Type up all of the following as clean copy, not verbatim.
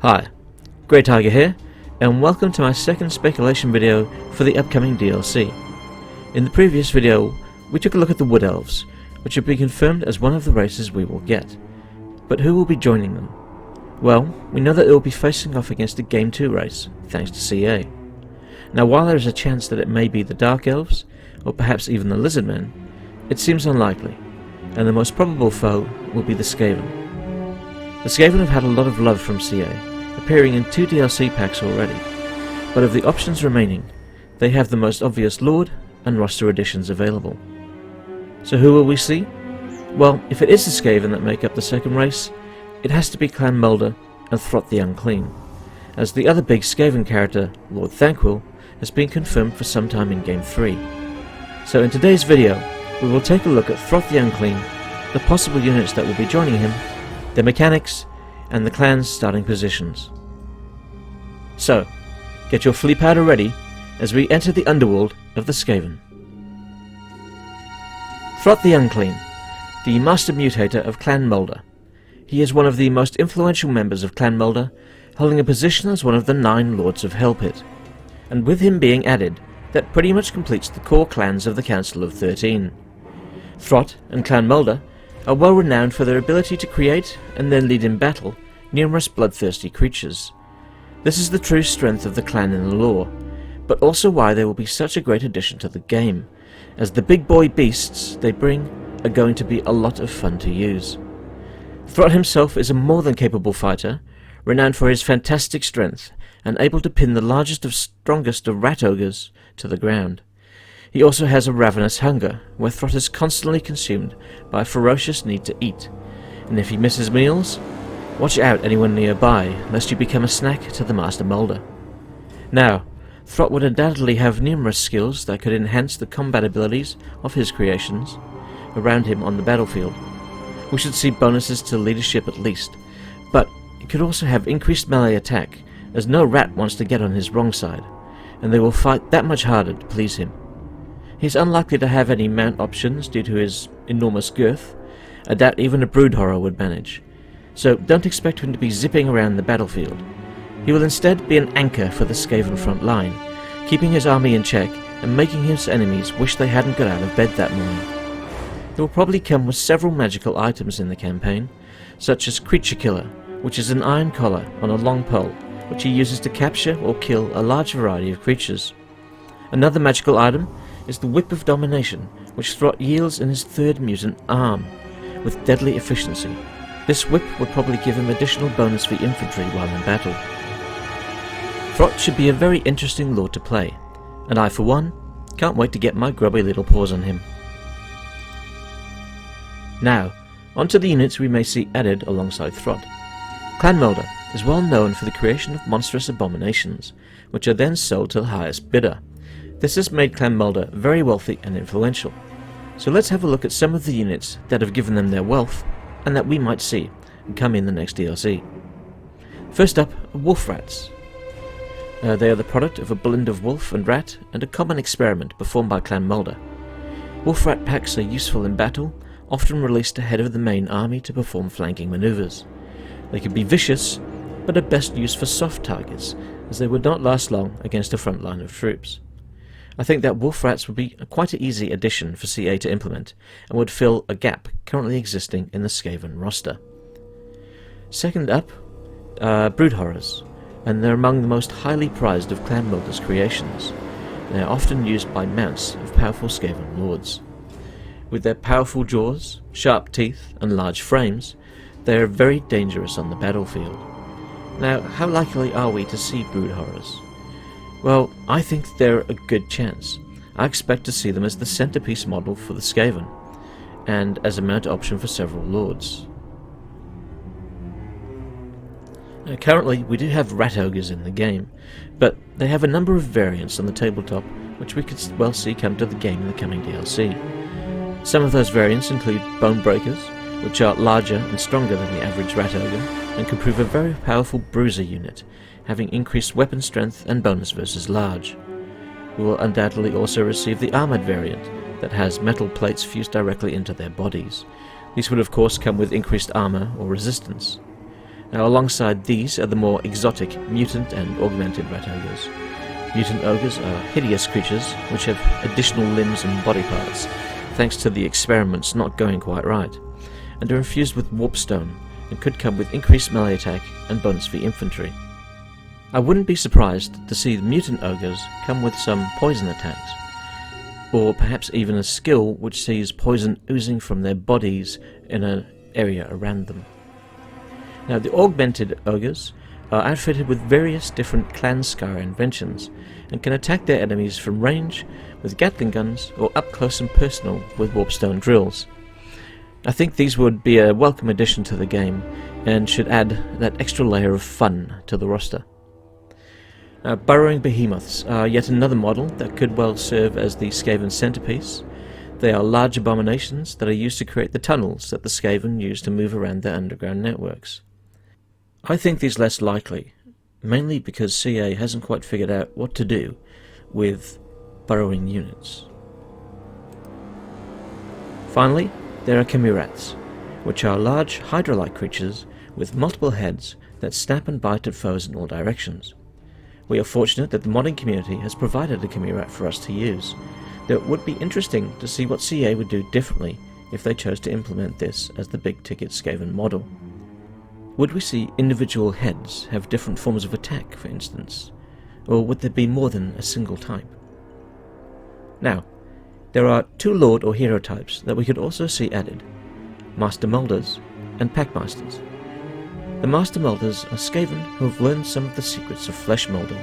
Hi, Grey Tiger here, and welcome to my second speculation video for the upcoming DLC. In the previous video, we took a look at the Wood Elves, which have been confirmed as one of the races we will get. But who will be joining them? Well, we know that it will be facing off against a Game 2 race, thanks to CA. Now while there is a chance that it may be the Dark Elves, or perhaps even the Lizardmen, it seems unlikely, and the most probable foe will be the Skaven. The Skaven have had a lot of love from CA, appearing in 2 DLC packs already, but of the options remaining, they have the most obvious Lord and roster additions available. So who will we see? Well, if it is the Skaven that make up the second race, it has to be Clan Moulder and Throt the Unclean, as the other big Skaven character, Lord Thanquil, has been confirmed for some time in Game 3. So in today's video, we will take a look at Throt the Unclean, the possible units that will be joining him, their mechanics, and the clan's starting positions. So, get your flea powder ready as we enter the underworld of the Skaven. Throt the Unclean, the Master Mutator of Clan Moulder. He is one of the most influential members of Clan Moulder, holding a position as one of the 9 Lords of Hellpit. And with him being added, that pretty much completes the core clans of the Council of 13. Throt and Clan Moulder are well renowned for their ability to create, and then lead in battle, numerous bloodthirsty creatures. This is the true strength of the clan in the lore, but also why they will be such a great addition to the game, as the big boy beasts they bring are going to be a lot of fun to use. Throt himself is a more than capable fighter, renowned for his fantastic strength, and able to pin the largest of strongest of rat ogres to the ground. He also has a ravenous hunger, where Throt is constantly consumed by a ferocious need to eat, and if he misses meals, watch out anyone nearby, lest you become a snack to the Master Moulder. Now, Throt would undoubtedly have numerous skills that could enhance the combat abilities of his creations around him on the battlefield. We should see bonuses to leadership at least, but it could also have increased melee attack, as no rat wants to get on his wrong side, and they will fight that much harder to please him. He's unlikely to have any mount options due to his enormous girth. I doubt even a brood horror would manage, so don't expect him to be zipping around the battlefield. He will instead be an anchor for the Skaven front line, keeping his army in check and making his enemies wish they hadn't got out of bed that morning. He will probably come with several magical items in the campaign, such as Creature Killer, which is an iron collar on a long pole, which he uses to capture or kill a large variety of creatures. Another magical item is the Whip of Domination, which Throt yields in his 3rd mutant arm, with deadly efficiency. This whip would probably give him additional bonus for infantry while in battle. Throt should be a very interesting lord to play, and I for one can't wait to get my grubby little paws on him. Now, onto the units we may see added alongside Throt. Clan Moulder is well known for the creation of monstrous abominations, which are then sold to the highest bidder. This has made Clan Moulder very wealthy and influential. So let's have a look at some of the units that have given them their wealth, and that we might see and come in the next DLC. First up, Wolf Rats. They are the product of a blend of wolf and rat, and a common experiment performed by Clan Moulder. Wolf Rat packs are useful in battle, often released ahead of the main army to perform flanking maneuvers. They can be vicious, but are best used for soft targets, as they would not last long against a front line of troops. I think that Wolf Rats would be quite an easy addition for CA to implement, and would fill a gap currently existing in the Skaven roster. Second up, Brood Horrors, and they're among the most highly prized of Clan Moulder's creations. They are often used by mounts of powerful Skaven lords. With their powerful jaws, sharp teeth, and large frames, they are very dangerous on the battlefield. Now, how likely are we to see Brood Horrors? Well, I think they're a good chance. I expect to see them as the centerpiece model for the Skaven, and as a mount option for several lords. Now, currently, we do have rat ogres in the game, but they have a number of variants on the tabletop which we could well see come to the game in the coming DLC. Some of those variants include Bone Breakers, which are larger and stronger than the average rat ogre, and can prove a very powerful bruiser unit, having increased weapon strength and bonus versus large. We will undoubtedly also receive the armoured variant, that has metal plates fused directly into their bodies. These would of course come with increased armour or resistance. Now alongside these are the more exotic mutant and augmented rat ogres. Mutant ogres are hideous creatures which have additional limbs and body parts, thanks to the experiments not going quite right, and are infused with warpstone and could come with increased melee attack and bonus for infantry. I wouldn't be surprised to see the mutant ogres come with some poison attacks, or perhaps even a skill which sees poison oozing from their bodies in an area around them. Now the augmented ogres are outfitted with various different clan scar inventions and can attack their enemies from range with Gatling guns or up close and personal with warpstone drills. I think these would be a welcome addition to the game and should add that extra layer of fun to the roster. Burrowing Behemoths are yet another model that could well serve as the Skaven centerpiece. They are large abominations that are used to create the tunnels that the Skaven use to move around their underground networks. I think these less likely, mainly because CA hasn't quite figured out what to do with burrowing units. Finally, there are Chimerats, which are large hydra-like creatures with multiple heads that snap and bite at foes in all directions. We are fortunate that the modding community has provided a Chimerat for us to use, though it would be interesting to see what CA would do differently if they chose to implement this as the big-ticket Skaven model. Would we see individual heads have different forms of attack, for instance? Or would there be more than a single type? Now, there are two Lord or Hero types that we could also see added: Master Moulders and Packmasters. The Master Moulders are Skaven who have learned some of the secrets of flesh moulding,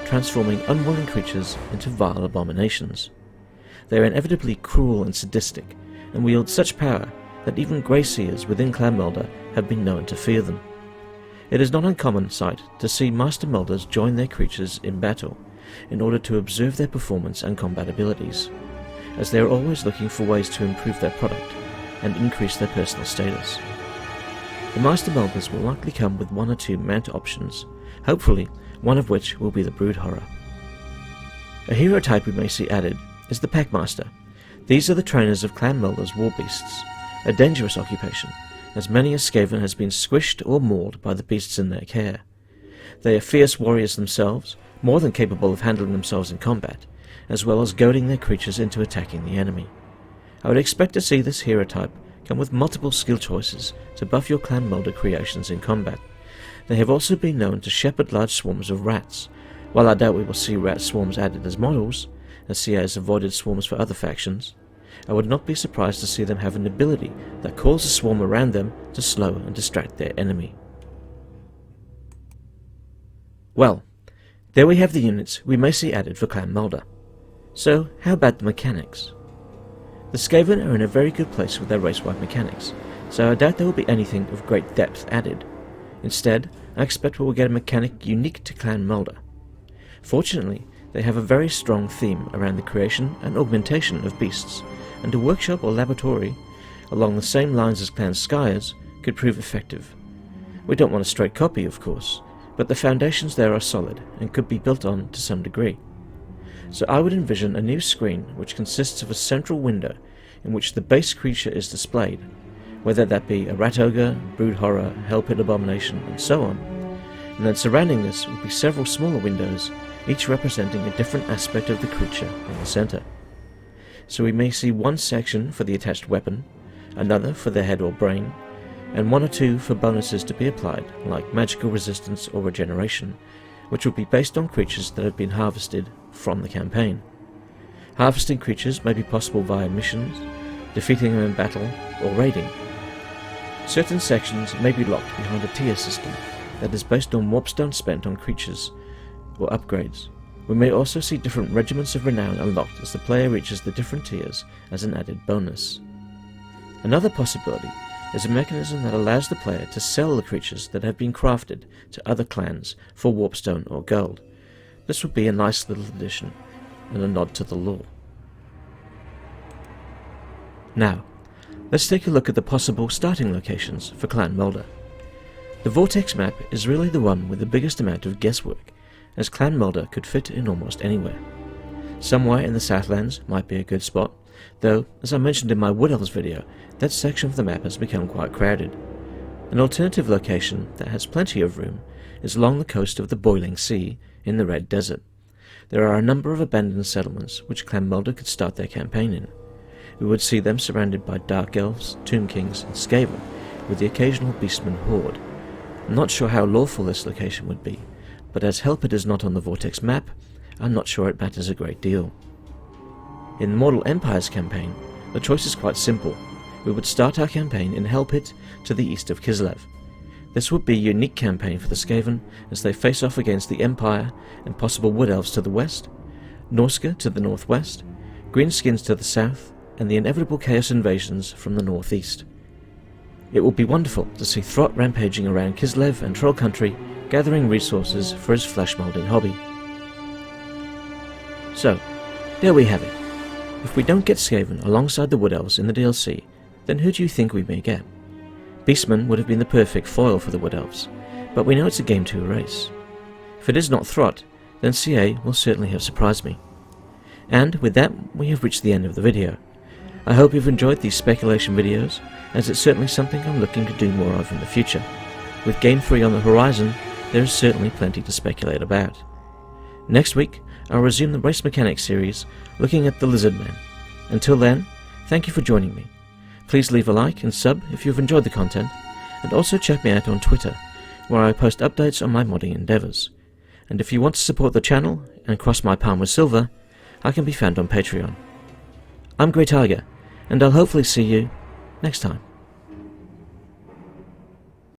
transforming unwilling creatures into vile abominations. They are inevitably cruel and sadistic, and wield such power that even Grey Seers within Clan Moulder have been known to fear them. It is not uncommon sight to see Master Moulders join their creatures in battle in order to observe their performance and combat abilities, as they are always looking for ways to improve their product and increase their personal status. The Master Moulders will likely come with one or two mount options, hopefully one of which will be the Brood Horror. A hero type we may see added is the Packmaster. These are the trainers of Clan Moulder's war beasts, a dangerous occupation, as many a Skaven has been squished or mauled by the beasts in their care. They are fierce warriors themselves, more than capable of handling themselves in combat, as well as goading their creatures into attacking the enemy. I would expect to see this hero type come with multiple skill choices to buff your Clan Moulder creations in combat. They have also been known to shepherd large swarms of rats. While I doubt we will see rat swarms added as models, as CA has avoided swarms for other factions, I would not be surprised to see them have an ability that calls a swarm around them to slow and distract their enemy. Well, there we have the units we may see added for Clan Moulder. So, how about the mechanics? The Skaven are in a very good place with their race-wide mechanics, so I doubt there will be anything of great depth added. Instead, I expect we will get a mechanic unique to Clan Moulder. Fortunately, they have a very strong theme around the creation and augmentation of beasts, and a workshop or laboratory along the same lines as Clan Skyers could prove effective. We don't want a straight copy, of course, but the foundations there are solid and could be built on to some degree. So I would envision a new screen which consists of a central window in which the base creature is displayed, whether that be a rat ogre, brood horror, hell pit abomination, and so on, and then surrounding this would be several smaller windows, each representing a different aspect of the creature in the center. So we may see one section for the attached weapon, another for the head or brain, and one or two for bonuses to be applied, like magical resistance or regeneration, which will be based on creatures that have been harvested from the campaign. Harvesting creatures may be possible via missions, defeating them in battle, or raiding. Certain sections may be locked behind a tier system that is based on warpstone spent on creatures or upgrades. We may also see different regiments of renown unlocked as the player reaches the different tiers as an added bonus. Another possibility is a mechanism that allows the player to sell the creatures that have been crafted to other clans for warpstone or gold. This would be a nice little addition and a nod to the lore. Now, let's take a look at the possible starting locations for Clan Moulder. The Vortex map is really the one with the biggest amount of guesswork, as Clan Moulder could fit in almost anywhere. Somewhere in the Southlands might be a good spot, though, as I mentioned in my Wood Elves video, that section of the map has become quite crowded. An alternative location that has plenty of room is along the coast of the Boiling Sea in the Red Desert. There are a number of abandoned settlements which Clan Moulder could start their campaign in. We would see them surrounded by Dark Elves, Tomb Kings and Skaven, with the occasional Beastman horde. I'm not sure how lawful this location would be, but as Helpit is not on the Vortex map, I'm not sure it matters a great deal. In the Mortal Empires campaign, the choice is quite simple. We would start our campaign in Helpit to the east of Kislev. This would be a unique campaign for the Skaven as they face off against the Empire and possible Wood Elves to the west, Norska to the northwest, Greenskins to the south, and the inevitable Chaos invasions from the northeast. It will be wonderful to see Throt rampaging around Kislev and Troll Country, gathering resources for his flesh moulding hobby. So, there we have it. If we don't get Skaven alongside the Wood Elves in the DLC, then who do you think we may get? Beastman would have been the perfect foil for the Wood Elves, but we know it's a Game 2 race. If it is not Throt, then CA will certainly have surprised me. And with that, we have reached the end of the video. I hope you've enjoyed these speculation videos, as it's certainly something I'm looking to do more of in the future. With Game 3 on the horizon, there is certainly plenty to speculate about. Next week, I'll resume the Race Mechanics series, looking at the Lizard Man. Until then, thank you for joining me. Please leave a like and sub if you've enjoyed the content, and also check me out on Twitter, where I post updates on my modding endeavours. And if you want to support the channel and cross my palm with silver, I can be found on Patreon. I'm Grey Tiger, and I'll hopefully see you next time.